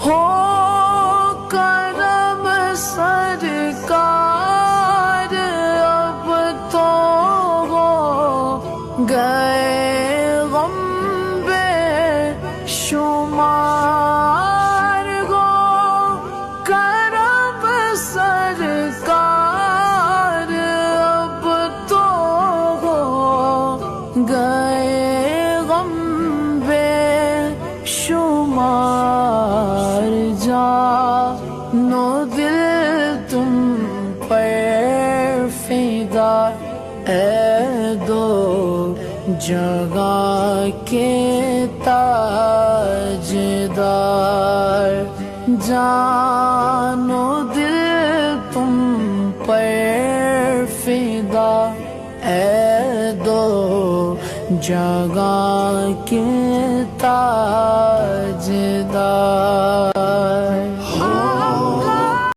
ہو کرم سرکار اب تو ہو گئے غم بے شمار ہو کرم سرکار اب تو ہو گئے غم بے شمار جانو دل تم پر فدا اے دو جگہ کے تاجدار جانو دل تم پر فدا اے دو جگہ کے تاجدار